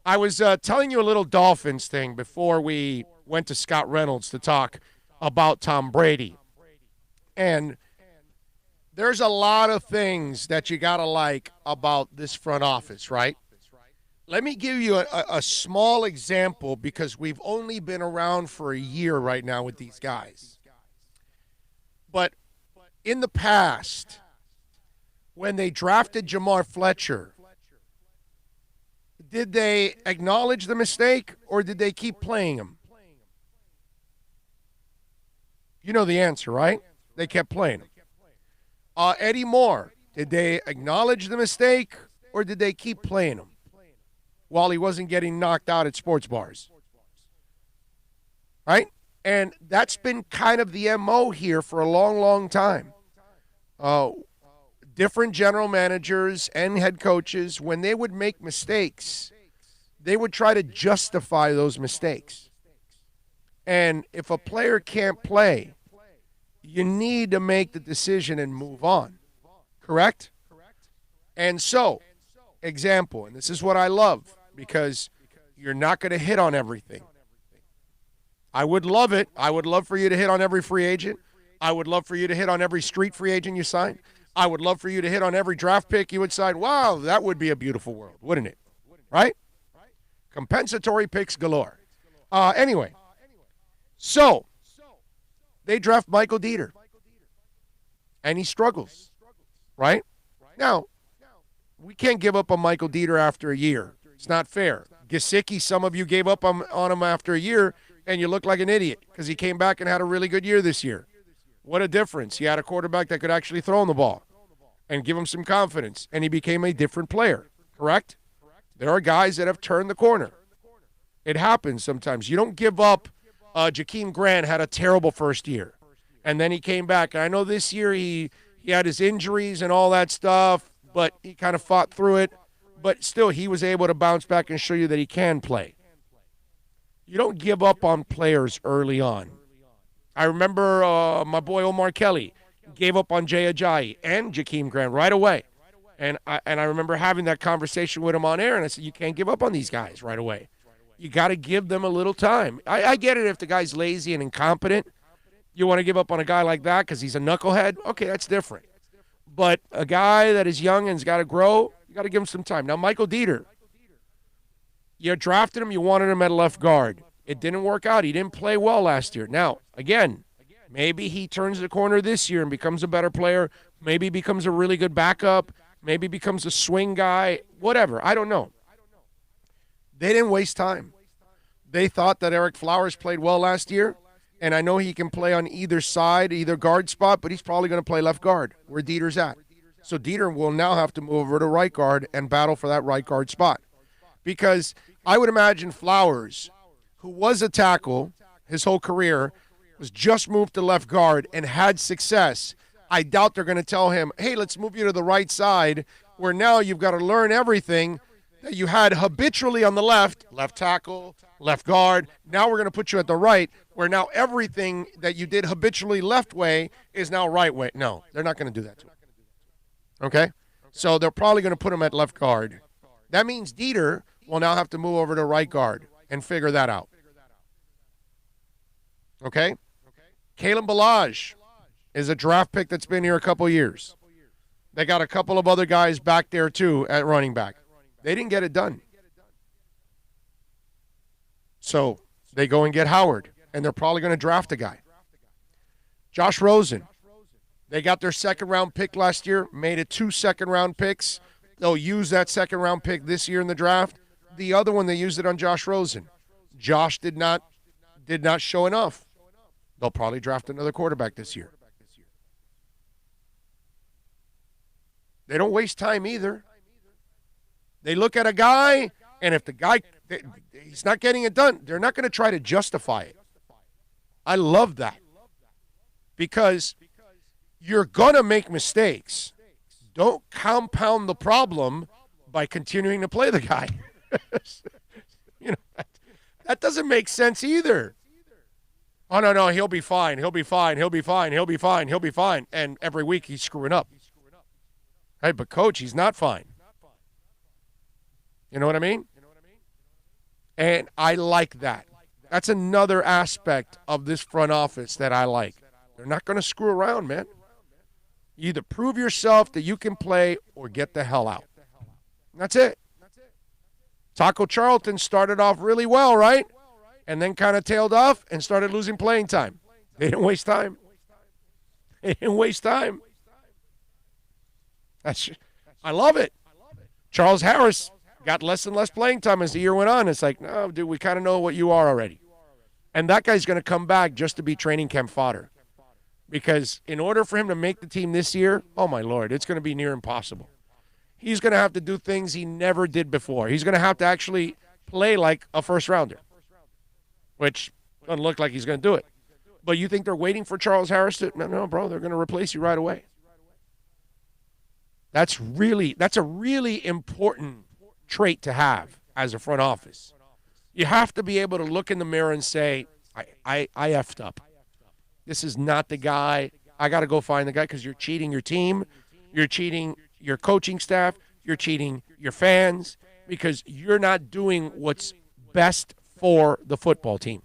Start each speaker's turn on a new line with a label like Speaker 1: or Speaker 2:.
Speaker 1: I was telling you a little Dolphins thing before we went to Scott Reynolds to talk about Tom Brady. And there's a lot of things that you got to like about this front office, right? Let me give you a small example because we've only been around for a year right now with these guys. But in the past, when they drafted Jamar Fletcher, did they acknowledge the mistake or did they keep playing him? You know the answer, right? They kept playing him. Eddie Moore, did they acknowledge the mistake or did they keep playing him while he wasn't getting knocked out at sports bars? Right? And that's been kind of the MO here for a long, long time. Different general managers and head coaches, when they would make mistakes, they would try to justify those mistakes. And if a player can't play, you need to make the decision and move on. Correct? And so, example, and this is what I love because you're not going to hit on everything. I would love it. I would love for you to hit on every free agent. I would love for you to hit on every street free agent you sign. I would love for you to hit on every draft pick you would sign. Wow, that would be a beautiful world, wouldn't it? Right? Compensatory picks galore. Anyway, so they draft Michael Dieter, and he struggles, right? Now, we can't give up on Michael Dieter after a year. It's not fair. Gesicki, some of you gave up on him after a year, and you look like an idiot because he came back and had a really good year this year. What a difference. He had a quarterback that could actually throw him the ball and give him some confidence, and he became a different player, correct? There are guys that have turned the corner. It happens sometimes. You don't give up. Jakeem Grant had a terrible first year, and then he came back. And I know this year he had his injuries and all that stuff, but he kind of fought through it. But still, he was able to bounce back and show you that he can play. You don't give up on players early on. I remember my boy Omar Kelly gave up on Jay Ajayi and Jakeem Grant right away. And I remember having that conversation with him on air, and I said, you can't give up on these guys right away. You got to give them a little time. I get it if the guy's lazy and incompetent. You want to give up on a guy like that because he's a knucklehead? Okay, that's different. But a guy that is young and's got to grow, you got to give him some time. Now, Michael Dieter, you drafted him, you wanted him at left guard. It didn't work out. He didn't play well last year. Now, again, maybe he turns the corner this year and becomes a better player. Maybe becomes a really good backup. Maybe becomes a swing guy. Whatever. I don't know. They didn't waste time. They thought that Eric Flowers played well last year, and I know he can play on either side, either guard spot, but he's probably going to play left guard where Dieter's at. So Dieter will now have to move over to right guard and battle for that right guard spot. Because I would imagine Flowers, who was a tackle his whole career, was just moved to left guard and had success. I doubt they're going to tell him, hey, let's move you to the right side, where now you've got to learn everything that you had habitually on the left tackle, left guard. Now we're going to put you at the right, where now everything that you did habitually left way is now right way. No, they're not going to do that to him. Okay? So they're probably going to put him at left guard. That means Dieter will now have to move over to right guard and figure that out. Okay? Kalen Ballage is a draft pick that's been here a couple years. They got a couple of other guys back there, too, at running back. They didn't get it done. So they go and get Howard, and they're probably going to draft a guy. Josh Rosen. They got their second-round pick last year, made it 2 second-round picks. They'll use that second-round pick this year in the draft. The other one, they used it on Josh Rosen. Josh did not show enough. They'll probably draft another quarterback this year. They don't waste time either. They look at a guy, and if the guy, he's not getting it done, they're not going to try to justify it. I love that. Because you're going to make mistakes. Don't compound the problem by continuing to play the guy. That doesn't make sense either. Oh, no, he'll be fine. He'll be fine. And every week he's screwing up. Hey, but coach, he's not fine. You know what I mean? And I like that. That's another aspect of this front office that I like. They're not going to screw around, man. You either prove yourself that you can play or get the hell out. That's it. Taco Charlton started off really well, right? And then kind of tailed off and started losing playing time. They didn't waste time. They didn't waste time. I love it. Charles Harris got less and less playing time as the year went on. It's like, no, dude, we kind of know what you are already. And that guy's going to come back just to be training camp fodder. Because in order for him to make the team this year, oh, my Lord, it's going to be near impossible. He's going to have to do things he never did before. He's going to have to actually play like a first-rounder, which doesn't look like he's going to do it. But you think they're waiting for Charles Harris to – no, bro, they're going to replace you right away. That's a really important trait to have as a front office. You have to be able to look in the mirror and say, I effed up. This is not the guy. I got to go find the guy because you're cheating your team. You're cheating your coaching staff. You're cheating your fans because you're not doing what's best for the football team.